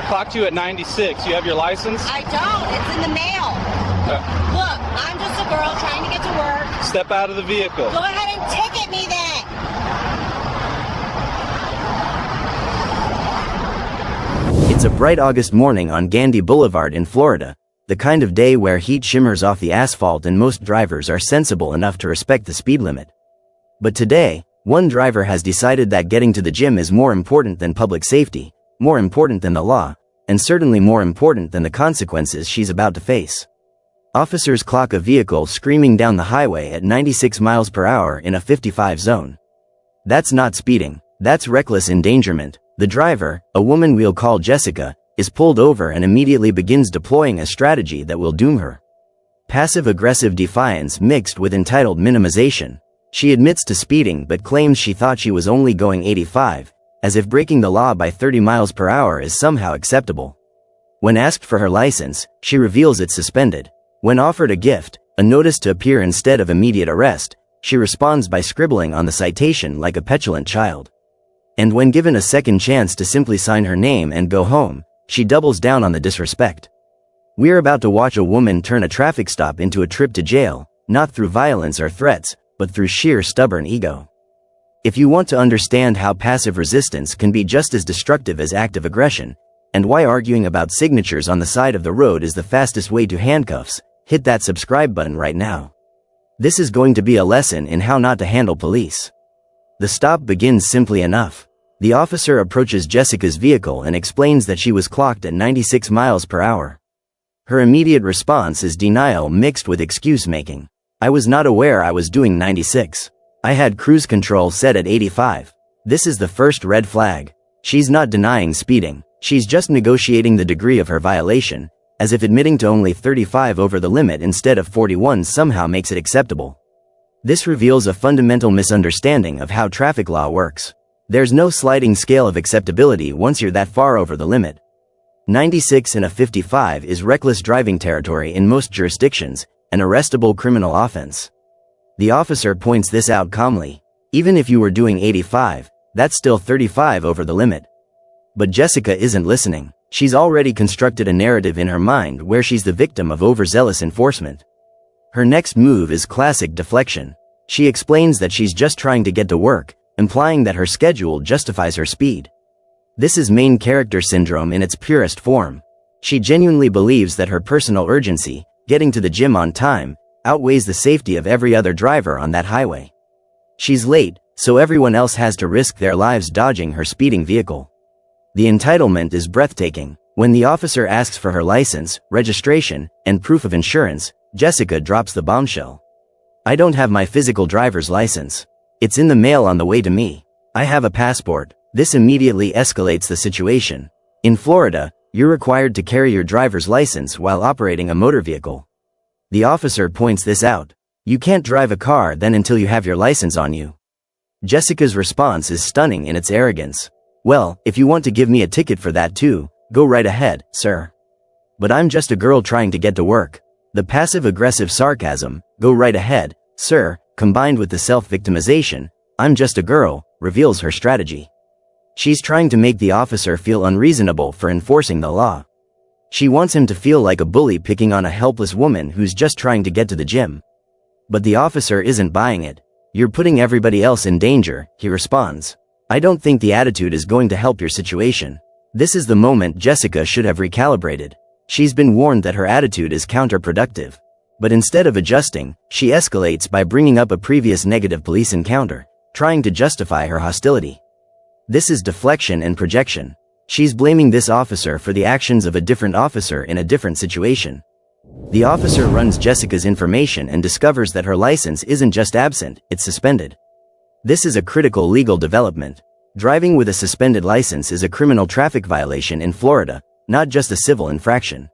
I clocked you at 96. You have your license? I don't. It's in the mail. Look, I'm just a girl trying to get to work. Step out of the vehicle. Go ahead and ticket me then. It's a bright August morning on Gandy Boulevard in Florida, the kind of day where heat shimmers off the asphalt and most drivers are sensible enough to respect the speed limit. But today, one driver has decided that getting to the gym is more important than public safety, more important than the law, and certainly more important than the consequences she's about to face. Officers clock a vehicle screaming down the highway at 96 miles per hour in a 55 zone. That's not speeding, that's reckless endangerment. The driver, a woman we'll call Jessica, is pulled over and immediately begins deploying a strategy that will doom her. Passive-aggressive defiance mixed with entitled minimization. She admits to speeding but claims she thought she was only going 85, as if breaking the law by 30 miles per hour is somehow acceptable. When asked for her license, she reveals it's suspended. When offered a gift, a notice to appear instead of immediate arrest, she responds by scribbling on the citation like a petulant child. And when given a second chance to simply sign her name and go home, she doubles down on the disrespect. We're about to watch a woman turn a traffic stop into a trip to jail, not through violence or threats, but through sheer stubborn ego. If you want to understand how passive resistance can be just as destructive as active aggression, and why arguing about signatures on the side of the road is the fastest way to handcuffs, hit that subscribe button right now. This is going to be a lesson in how not to handle police. The stop begins simply enough. The officer approaches Jessica's vehicle and explains that she was clocked at 96 miles per hour. Her immediate response is denial mixed with excuse-making. I was not aware I was doing 96. I had cruise control set at 85. This is the first red flag. She's not denying speeding. She's just negotiating the degree of her violation, as if admitting to only 35 over the limit instead of 41 somehow makes it acceptable. This reveals a fundamental misunderstanding of how traffic law works. There's no sliding scale of acceptability once you're that far over the limit. 96 in a 55 is reckless driving territory in most jurisdictions, an arrestable criminal offense. The officer points this out calmly. Even if you were doing 85, that's still 35 over the limit. But Jessica isn't listening. She's already constructed a narrative in her mind where she's the victim of overzealous enforcement. Her next move is classic deflection. She explains that she's just trying to get to work, implying that her schedule justifies her speed. This is main character syndrome in its purest form. She genuinely believes that her personal urgency, getting to the gym on time, outweighs the safety of every other driver on that highway. She's late, so everyone else has to risk their lives dodging her speeding vehicle. The entitlement is breathtaking. When the officer asks for her license, registration, and proof of insurance, Jessica drops the bombshell. I don't have my physical driver's license. It's in the mail on the way to me. I have a passport. This immediately escalates the situation. In Florida, you're required to carry your driver's license while operating a motor vehicle. The officer points this out. You can't drive a car then until you have your license on you. Jessica's response is stunning in its arrogance. Well, if you want to give me a ticket for that too, go right ahead, sir. But I'm just a girl trying to get to work. The passive-aggressive sarcasm, go right ahead, sir, combined with the self-victimization, I'm just a girl, reveals her strategy. She's trying to make the officer feel unreasonable for enforcing the law. She wants him to feel like a bully picking on a helpless woman who's just trying to get to the gym. But the officer isn't buying it. You're putting everybody else in danger, he responds. I don't think the attitude is going to help your situation. This is the moment Jessica should have recalibrated. She's been warned that her attitude is counterproductive. But instead of adjusting, she escalates by bringing up a previous negative police encounter, trying to justify her hostility. This is deflection and projection. She's blaming this officer for the actions of a different officer in a different situation. The officer runs Jessica's information and discovers that her license isn't just absent, it's suspended. This is a critical legal development. Driving with a suspended license is a criminal traffic violation in Florida, not just a civil infraction.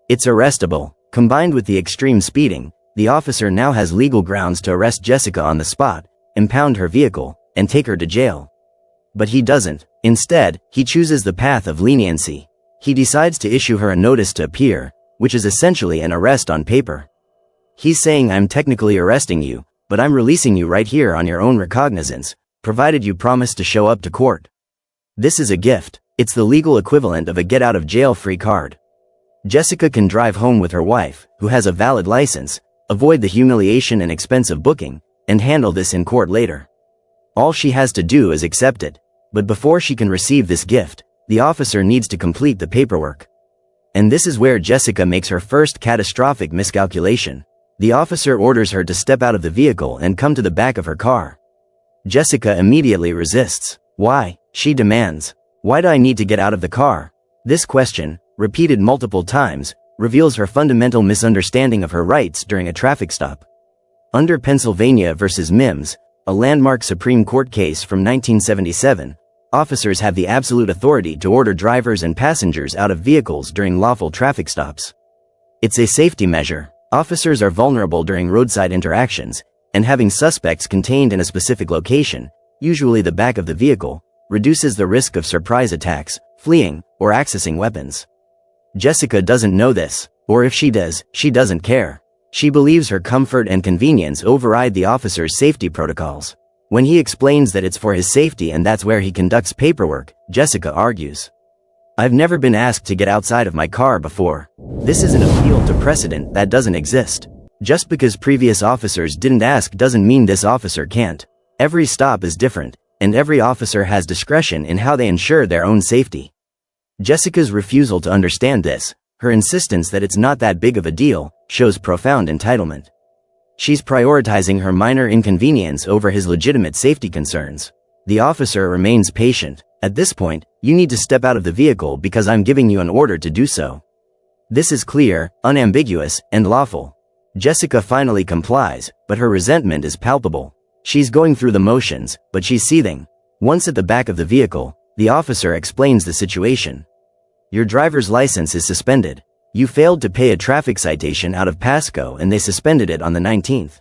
It's arrestable. Combined with the extreme speeding, the officer now has legal grounds to arrest Jessica on the spot, impound her vehicle, and take her to jail. But he doesn't. Instead, he chooses the path of leniency. He decides to issue her a notice to appear, which is essentially an arrest on paper. He's saying I'm technically arresting you, but I'm releasing you right here on your own recognizance, provided you promise to show up to court. This is a gift. It's the legal equivalent of a get-out-of-jail-free card. Jessica can drive home with her wife, who has a valid license, avoid the humiliation and expense of booking, and handle this in court later. All she has to do is accept it. But before she can receive this gift, the officer needs to complete the paperwork. And this is where Jessica makes her first catastrophic miscalculation. The officer orders her to step out of the vehicle and come to the back of her car. Jessica immediately resists. Why? She demands. Why do I need to get out of the car? This question, repeated multiple times, reveals her fundamental misunderstanding of her rights during a traffic stop. Under Pennsylvania v. Mims, a landmark Supreme Court case from 1977, officers have the absolute authority to order drivers and passengers out of vehicles during lawful traffic stops. It's a safety measure. Officers are vulnerable during roadside interactions, and having suspects contained in a specific location, usually the back of the vehicle, reduces the risk of surprise attacks, fleeing, or accessing weapons. Jessica doesn't know this, or if she does, she doesn't care. She believes her comfort and convenience override the officer's safety protocols. When he explains that it's for his safety and that's where he conducts paperwork, Jessica argues. I've never been asked to get outside of my car before. This is an appeal to precedent that doesn't exist. Just because previous officers didn't ask doesn't mean this officer can't. Every stop is different, and every officer has discretion in how they ensure their own safety. Jessica's refusal to understand this, her insistence that it's not that big of a deal, shows profound entitlement. She's prioritizing her minor inconvenience over his legitimate safety concerns. The officer remains patient. At this point, you need to step out of the vehicle because I'm giving you an order to do so. This is clear, unambiguous, and lawful. Jessica finally complies, but her resentment is palpable. She's going through the motions, but she's seething. Once at the back of the vehicle, the officer explains the situation. Your driver's license is suspended. You failed to pay a traffic citation out of Pasco and they suspended it on the 19th.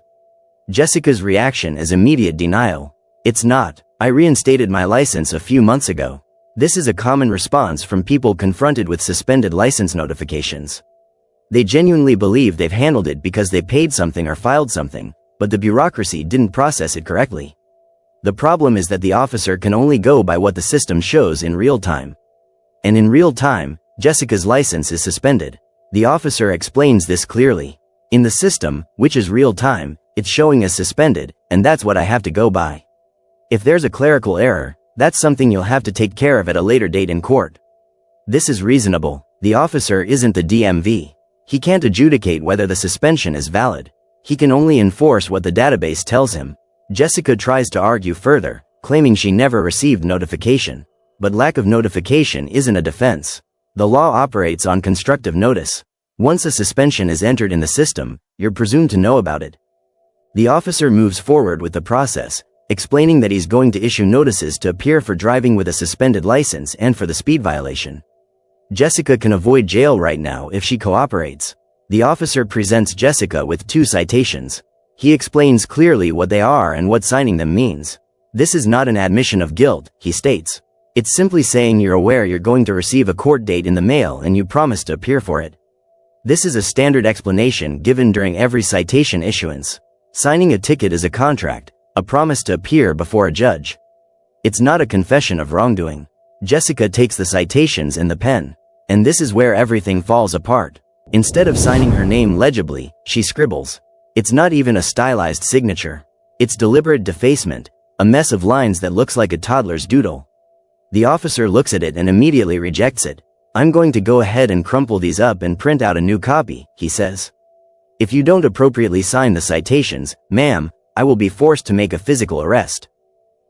Jessica's reaction is immediate denial. It's not. I reinstated my license a few months ago. This is a common response from people confronted with suspended license notifications. They genuinely believe they've handled it because they paid something or filed something, but the bureaucracy didn't process it correctly. The problem is that the officer can only go by what the system shows in real time. And in real time, Jessica's license is suspended. The officer explains this clearly. In the system, which is real time, it's showing as suspended, and that's what I have to go by. If there's a clerical error, that's something you'll have to take care of at a later date in court. This is reasonable. The officer isn't the DMV. He can't adjudicate whether the suspension is valid. He can only enforce what the database tells him. Jessica tries to argue further, claiming she never received notification. But lack of notification isn't a defense. The law operates on constructive notice. Once a suspension is entered in the system, you're presumed to know about it. The officer moves forward with the process, explaining that he's going to issue notices to appear for driving with a suspended license and for the speed violation. Jessica can avoid jail right now if she cooperates. The officer presents Jessica with 2 citations. He explains clearly what they are and what signing them means. This is not an admission of guilt, he states. It's simply saying you're aware you're going to receive a court date in the mail and you promise to appear for it. This is a standard explanation given during every citation issuance. Signing a ticket is a contract, a promise to appear before a judge. It's not a confession of wrongdoing. Jessica takes the citations and the pen. And this is where everything falls apart. Instead of signing her name legibly, she scribbles. It's not even a stylized signature. It's deliberate defacement, a mess of lines that looks like a toddler's doodle. The officer looks at it and immediately rejects it. I'm going to go ahead and crumple these up and print out a new copy, he says. If you don't appropriately sign the citations, ma'am, I will be forced to make a physical arrest.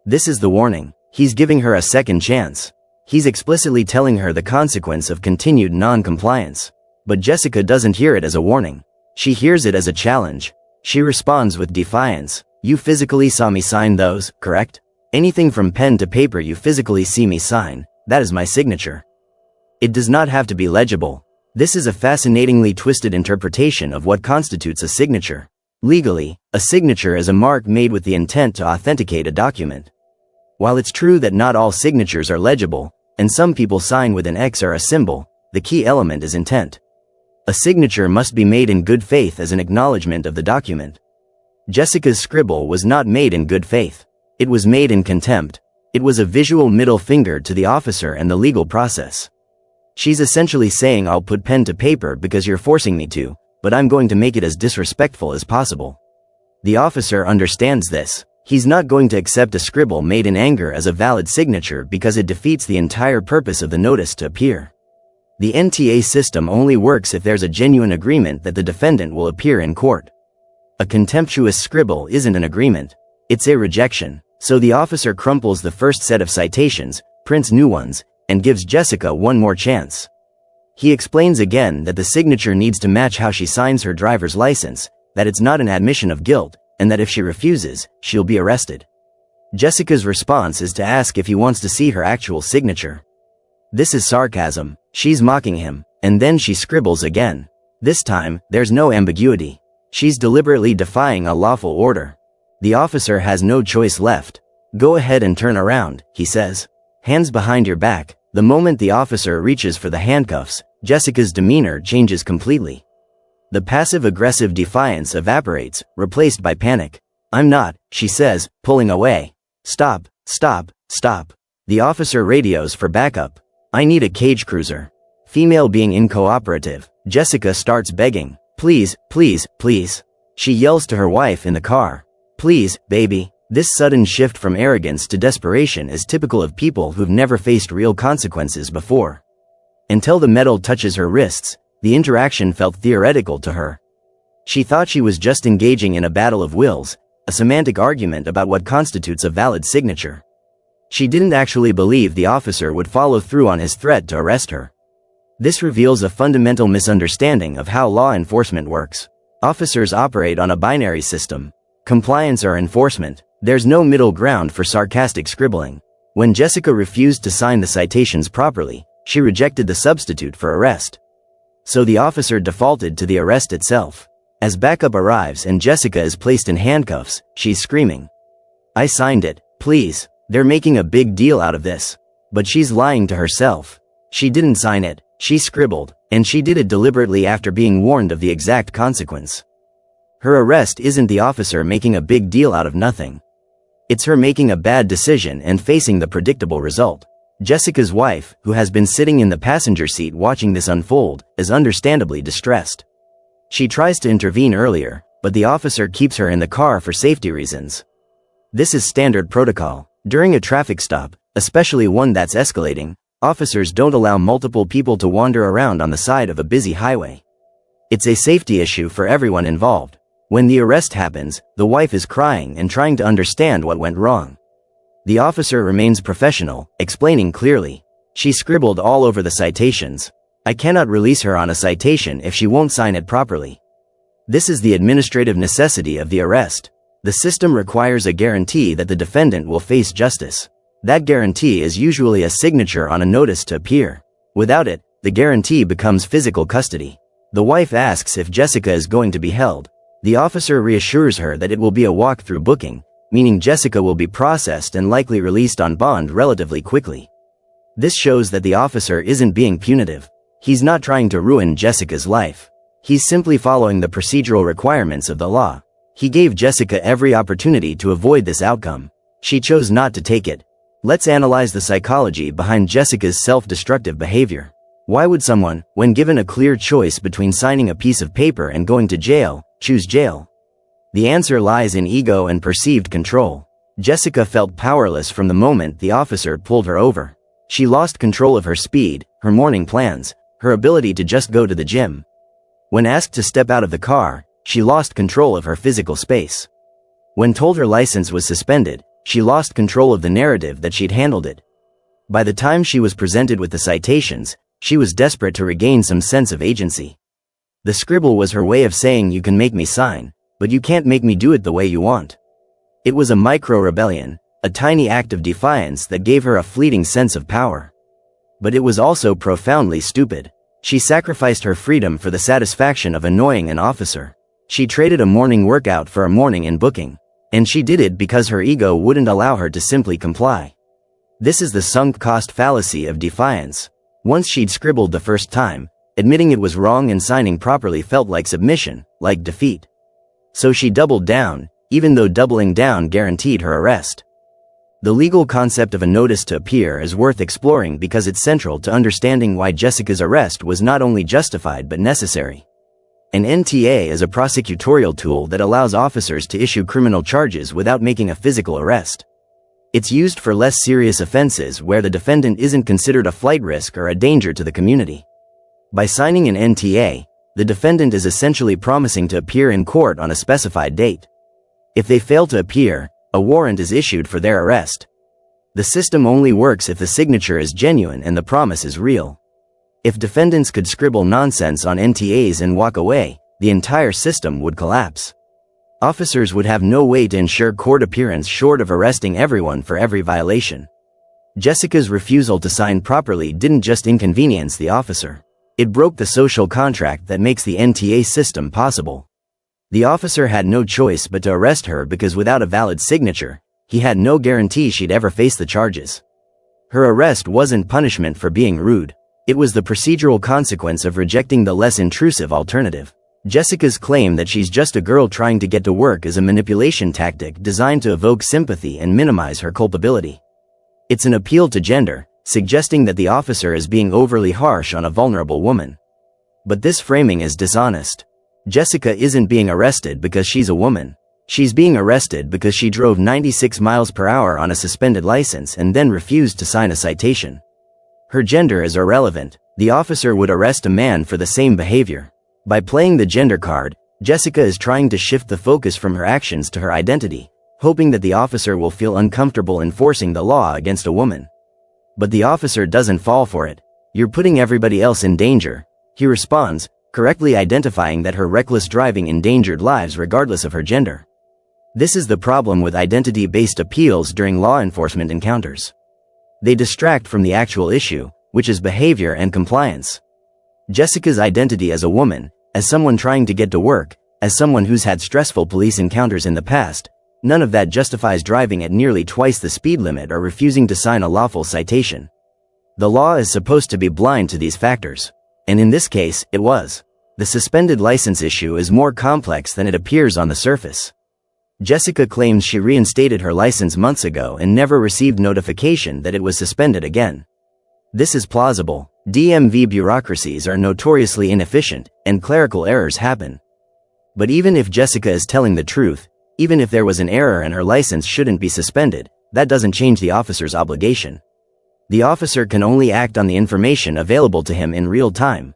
This is the warning. He's giving her a second chance. He's explicitly telling her the consequence of continued non-compliance. But Jessica doesn't hear it as a warning. She hears it as a challenge. She responds with defiance. You physically saw me sign those, correct? Anything from pen to paper you physically see me sign, that is my signature. It does not have to be legible. This is a fascinatingly twisted interpretation of what constitutes a signature. Legally, a signature is a mark made with the intent to authenticate a document. While it's true that not all signatures are legible, and some people sign with an X or a symbol, the key element is intent. A signature must be made in good faith as an acknowledgement of the document. Jessica's scribble was not made in good faith. It was made in contempt. It was a visual middle finger to the officer and the legal process. She's essentially saying, I'll put pen to paper because you're forcing me to, but I'm going to make it as disrespectful as possible. The officer understands this. He's not going to accept a scribble made in anger as a valid signature because it defeats the entire purpose of the notice to appear. The NTA system only works if there's a genuine agreement that the defendant will appear in court. A contemptuous scribble isn't an agreement. It's a rejection. So the officer crumples the first set of citations, prints new ones, and gives Jessica one more chance. He explains again that the signature needs to match how she signs her driver's license, that it's not an admission of guilt, and that if she refuses, she'll be arrested. Jessica's response is to ask if he wants to see her actual signature. This is sarcasm. She's mocking him, and then she scribbles again. This time, there's no ambiguity. She's deliberately defying a lawful order. The officer has no choice left. Go ahead and turn around, he says. Hands behind your back. The moment the officer reaches for the handcuffs, Jessica's demeanor changes completely. The passive-aggressive defiance evaporates, replaced by panic. I'm not, she says, pulling away. Stop, stop, stop. The officer radios for backup. I need a cage cruiser. Female being uncooperative, Jessica starts begging. Please, please, please. She yells to her wife in the car. Please, baby. This sudden shift from arrogance to desperation is typical of people who've never faced real consequences before. Until the metal touches her wrists, the interaction felt theoretical to her. She thought she was just engaging in a battle of wills, a semantic argument about what constitutes a valid signature. She didn't actually believe the officer would follow through on his threat to arrest her. This reveals a fundamental misunderstanding of how law enforcement works. Officers operate on a binary system: compliance or enforcement. There's no middle ground for sarcastic scribbling. When Jessica refused to sign the citations properly, she rejected the substitute for arrest. So the officer defaulted to the arrest itself. As backup arrives and Jessica is placed in handcuffs, she's screaming, I signed it, please. They're making a big deal out of this. But she's lying to herself. She didn't sign it, she scribbled, and she did it deliberately after being warned of the exact consequence. Her arrest isn't the officer making a big deal out of nothing. It's her making a bad decision and facing the predictable result. Jessica's wife, who has been sitting in the passenger seat watching this unfold, is understandably distressed. She tries to intervene earlier, but the officer keeps her in the car for safety reasons. This is standard protocol. During a traffic stop, especially one that's escalating, officers don't allow multiple people to wander around on the side of a busy highway. It's a safety issue for everyone involved. When the arrest happens, the wife is crying and trying to understand what went wrong. The officer remains professional, explaining clearly. She scribbled all over the citations. I cannot release her on a citation if she won't sign it properly. This is the administrative necessity of the arrest. The system requires a guarantee that the defendant will face justice. That guarantee is usually a signature on a notice to appear. Without it, the guarantee becomes physical custody. The wife asks if Jessica is going to be held. The officer reassures her that it will be a walk-through booking, meaning Jessica will be processed and likely released on bond relatively quickly. This shows that the officer isn't being punitive. He's not trying to ruin Jessica's life. He's simply following the procedural requirements of the law. He gave Jessica every opportunity to avoid this outcome. She chose not to take it. Let's analyze the psychology behind Jessica's self-destructive behavior. Why would someone, when given a clear choice between signing a piece of paper and going to jail, choose jail? The answer lies in ego and perceived control. Jessica felt powerless from the moment the officer pulled her over. She lost control of her speed, her morning plans, her ability to just go to the gym. When asked to step out of the car, she lost control of her physical space. When told her license was suspended, she lost control of the narrative that she'd handled it. By the time she was presented with the citations, she was desperate to regain some sense of agency. The scribble was her way of saying, you can make me sign, but you can't make me do it the way you want. It was a micro-rebellion, a tiny act of defiance that gave her a fleeting sense of power. But it was also profoundly stupid. She sacrificed her freedom for the satisfaction of annoying an officer. She traded a morning workout for a morning in booking. And she did it because her ego wouldn't allow her to simply comply. This is the sunk cost fallacy of defiance. Once she'd scribbled the first time, admitting it was wrong and signing properly felt like submission, like defeat. So she doubled down, even though doubling down guaranteed her arrest. The legal concept of a notice to appear is worth exploring because it's central to understanding why Jessica's arrest was not only justified but necessary. An NTA is a prosecutorial tool that allows officers to issue criminal charges without making a physical arrest. It's used for less serious offenses where the defendant isn't considered a flight risk or a danger to the community. By signing an NTA, the defendant is essentially promising to appear in court on a specified date. If they fail to appear, a warrant is issued for their arrest. The system only works if the signature is genuine and the promise is real. If defendants could scribble nonsense on NTAs and walk away, the entire system would collapse. Officers would have no way to ensure court appearance short of arresting everyone for every violation. Jessica's refusal to sign properly didn't just inconvenience the officer. It broke the social contract that makes the NTA system possible. The officer had no choice but to arrest her because without a valid signature, he had no guarantee she'd ever face the charges. Her arrest wasn't punishment for being rude. It was the procedural consequence of rejecting the less intrusive alternative. Jessica's claim that she's just a girl trying to get to work is a manipulation tactic designed to evoke sympathy and minimize her culpability. It's an appeal to gender, suggesting that the officer is being overly harsh on a vulnerable woman. But this framing is dishonest. Jessica isn't being arrested because she's a woman. She's being arrested because she drove 96 miles per hour on a suspended license and then refused to sign a citation. Her gender is irrelevant. The officer would arrest a man for the same behavior. By playing the gender card, Jessica is trying to shift the focus from her actions to her identity, hoping that the officer will feel uncomfortable enforcing the law against a woman. But the officer doesn't fall for it. "You're putting everybody else in danger," he responds, correctly identifying that her reckless driving endangered lives regardless of her gender. This is the problem with identity-based appeals during law enforcement encounters. They distract from the actual issue, which is behavior and compliance. Jessica's identity as a woman, as someone trying to get to work, as someone who's had stressful police encounters in the past, none of that justifies driving at nearly twice the speed limit or refusing to sign a lawful citation. The law is supposed to be blind to these factors. And in this case, it was. The suspended license issue is more complex than it appears on the surface. Jessica claims she reinstated her license months ago and never received notification that it was suspended again. This is plausible. DMV bureaucracies are notoriously inefficient, and clerical errors happen. But even if Jessica is telling the truth, even if there was an error and her license shouldn't be suspended, that doesn't change the officer's obligation. The officer can only act on the information available to him in real time.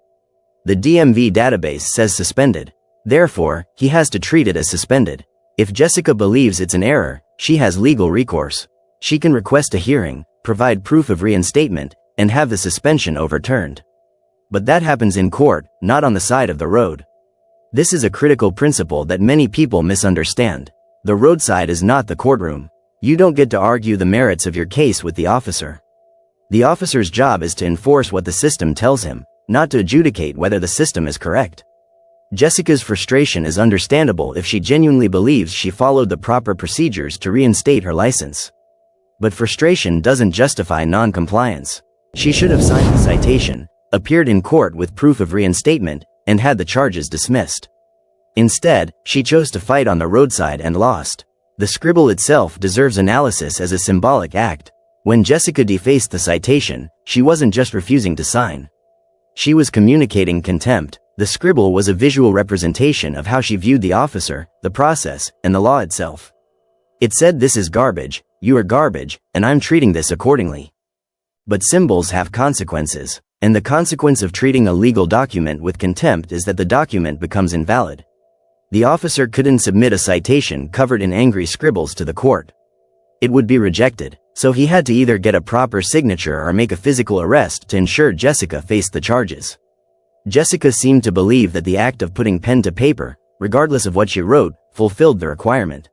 The DMV database says suspended. Therefore, he has to treat it as suspended. If Jessica believes it's an error, she has legal recourse. She can request a hearing, provide proof of reinstatement, and have the suspension overturned. But that happens in court, not on the side of the road. This is a critical principle that many people misunderstand. The roadside is not the courtroom. You don't get to argue the merits of your case with the officer. The officer's job is to enforce what the system tells him, not to adjudicate whether the system is correct. Jessica's frustration is understandable if she genuinely believes she followed the proper procedures to reinstate her license. But frustration doesn't justify non-compliance. She should have signed the citation, appeared in court with proof of reinstatement, and had the charges dismissed. Instead, she chose to fight on the roadside and lost. The scribble itself deserves analysis as a symbolic act. When Jessica defaced the citation, she wasn't just refusing to sign. She was communicating contempt. The scribble was a visual representation of how she viewed the officer, the process, and the law itself. It said, "This is garbage, you are garbage, and I'm treating this accordingly." But symbols have consequences, and the consequence of treating a legal document with contempt is that the document becomes invalid. The officer couldn't submit a citation covered in angry scribbles to the court. It would be rejected, so he had to either get a proper signature or make a physical arrest to ensure Jessica faced the charges. Jessica seemed to believe that the act of putting pen to paper, regardless of what she wrote, fulfilled the requirement.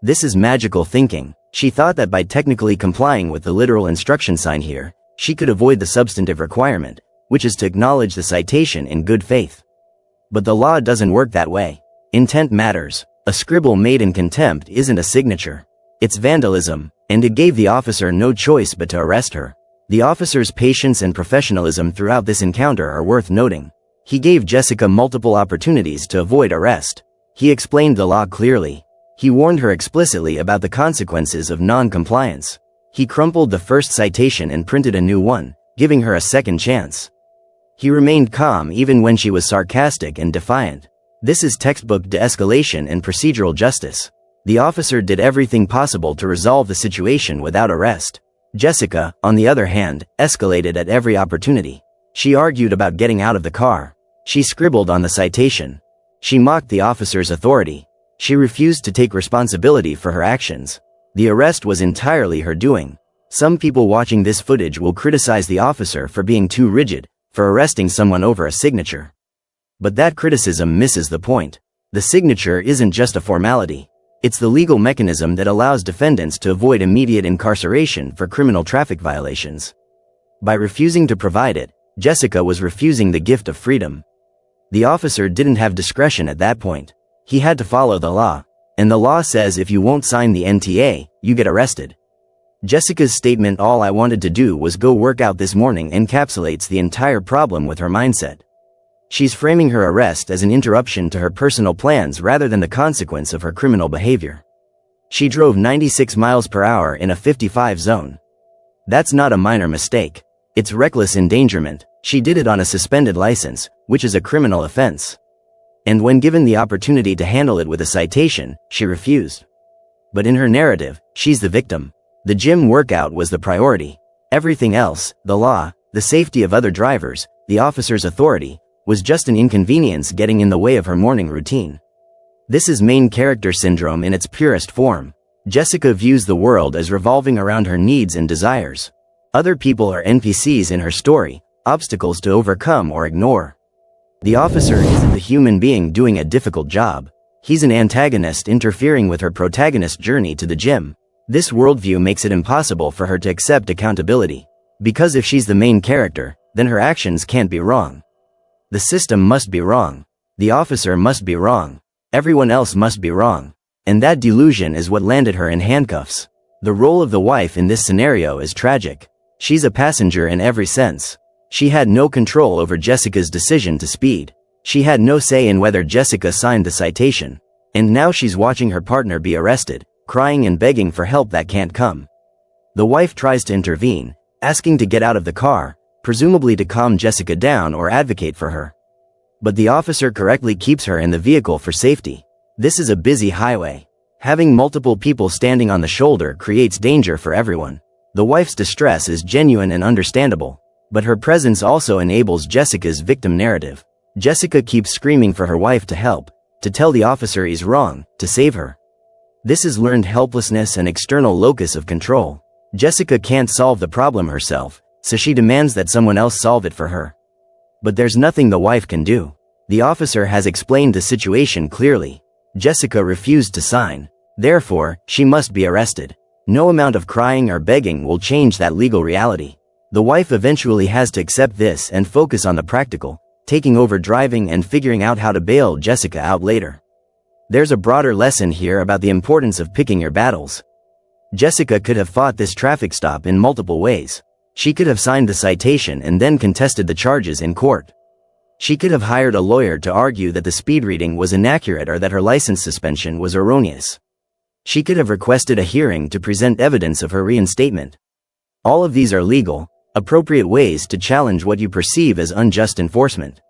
This is magical thinking. She thought that by technically complying with the literal instruction sign here, she could avoid the substantive requirement, which is to acknowledge the citation in good faith. But the law doesn't work that way. Intent matters. A scribble made in contempt isn't a signature. It's vandalism, and it gave the officer no choice but to arrest her. The officer's patience and professionalism throughout this encounter are worth noting. He gave Jessica multiple opportunities to avoid arrest. He explained the law clearly. He warned her explicitly about the consequences of non-compliance. He crumpled the first citation and printed a new one, giving her a second chance. He remained calm even when she was sarcastic and defiant. This is textbook de-escalation and procedural justice. The officer did everything possible to resolve the situation without arrest. Jessica, on the other hand, escalated at every opportunity. She argued about getting out of the car. She scribbled on the citation. She mocked the officer's authority. She refused to take responsibility for her actions. The arrest was entirely her doing. Some people watching this footage will criticize the officer for being too rigid, for arresting someone over a signature. But that criticism misses the point. The signature isn't just a formality. It's the legal mechanism that allows defendants to avoid immediate incarceration for criminal traffic violations. By refusing to provide it, Jessica was refusing the gift of freedom. The officer didn't have discretion at that point. He had to follow the law. And the law says if you won't sign the NTA, you get arrested. Jessica's statement, "All I wanted to do was go work out this morning," encapsulates the entire problem with her mindset. She's framing her arrest as an interruption to her personal plans rather than the consequence of her criminal behavior. She drove 96 miles per hour in a 55 zone. That's not a minor mistake. It's reckless endangerment. She did it on a suspended license, which is a criminal offense. And when given the opportunity to handle it with a citation, she refused. But in her narrative, she's the victim. The gym workout was the priority. Everything else, the law, the safety of other drivers, the officer's authority, was just an inconvenience getting in the way of her morning routine. This is main character syndrome in its purest form. Jessica views the world as revolving around her needs and desires. Other people are NPCs in her story, obstacles to overcome or ignore. The officer isn't the human being doing a difficult job. He's an antagonist interfering with her protagonist's journey to the gym. This worldview makes it impossible for her to accept accountability. Because if she's the main character, then her actions can't be wrong. The system must be wrong. The officer must be wrong. Everyone else must be wrong. And that delusion is what landed her in handcuffs. The role of the wife in this scenario is tragic. She's a passenger in every sense. She had no control over Jessica's decision to speed. She had no say in whether Jessica signed the citation. And now she's watching her partner be arrested, crying and begging for help that can't come. The wife tries to intervene, asking to get out of the car, presumably to calm Jessica down or advocate for her. But the officer correctly keeps her in the vehicle for safety. This is a busy highway. Having multiple people standing on the shoulder creates danger for everyone. The wife's distress is genuine and understandable. But her presence also enables Jessica's victim narrative. Jessica keeps screaming for her wife to help, to tell the officer he's wrong, to save her. This is learned helplessness and external locus of control. Jessica can't solve the problem herself, so she demands that someone else solve it for her. But there's nothing the wife can do. The officer has explained the situation clearly. Jessica refused to sign. Therefore, she must be arrested. No amount of crying or begging will change that legal reality. The wife eventually has to accept this and focus on the practical, taking over driving and figuring out how to bail Jessica out later. There's a broader lesson here about the importance of picking your battles. Jessica could have fought this traffic stop in multiple ways. She could have signed the citation and then contested the charges in court. She could have hired a lawyer to argue that the speed reading was inaccurate or that her license suspension was erroneous. She could have requested a hearing to present evidence of her reinstatement. All of these are legal, appropriate ways to challenge what you perceive as unjust enforcement.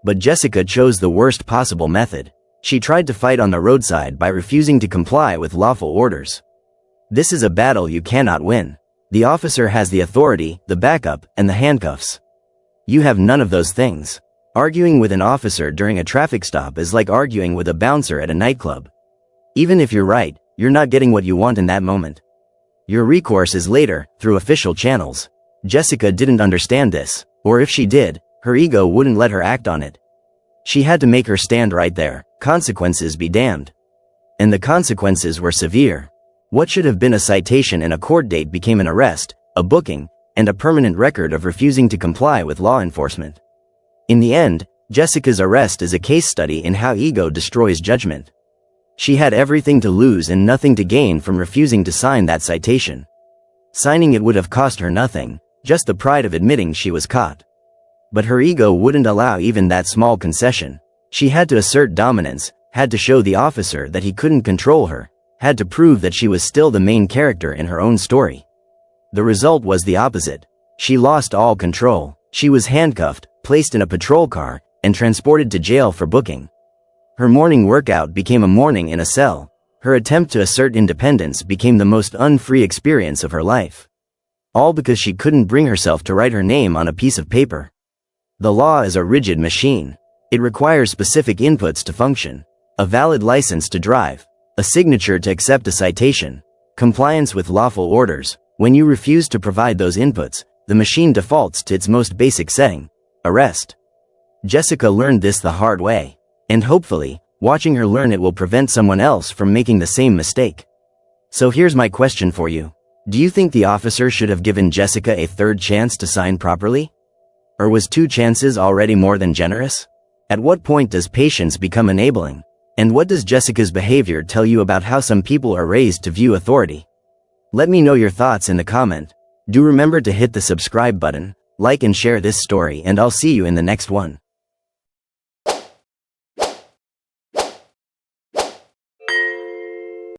But Jessica chose the worst possible method. She tried to fight on the roadside by refusing to comply with lawful orders. This is a battle you cannot win. The officer has the authority, the backup, and the handcuffs. You have none of those things. Arguing with an officer during a traffic stop is like arguing with a bouncer at a nightclub. Even if you're right, you're not getting what you want in that moment. Your recourse is later, through official channels. Jessica didn't understand this, or if she did, her ego wouldn't let her act on it. She had to make her stand right there, consequences be damned. And the consequences were severe. What should have been a citation and a court date became an arrest, a booking, and a permanent record of refusing to comply with law enforcement. In the end, Jessica's arrest is a case study in how ego destroys judgment. She had everything to lose and nothing to gain from refusing to sign that citation. Signing it would have cost her nothing, just the pride of admitting she was caught. But her ego wouldn't allow even that small concession. She had to assert dominance, had to show the officer that he couldn't control her, had to prove that she was still the main character in her own story. The result was the opposite. She lost all control. She was handcuffed, placed in a patrol car, and transported to jail for booking. Her morning workout became a morning in a cell. Her attempt to assert independence became the most unfree experience of her life. All because she couldn't bring herself to write her name on a piece of paper. The law is a rigid machine. It requires specific inputs to function. A valid license to drive. A signature to accept a citation. Compliance with lawful orders. When you refuse to provide those inputs, the machine defaults to its most basic setting: arrest. Jessica learned this the hard way. And hopefully, watching her learn it will prevent someone else from making the same mistake. So here's my question for you. Do you think the officer should have given Jessica a third chance to sign properly? Or was 2 chances already more than generous? At what point does patience become enabling? And what does Jessica's behavior tell you about how some people are raised to view authority? Let me know your thoughts in the comment. Do remember to hit the subscribe button, like and share this story, and I'll see you in the next one.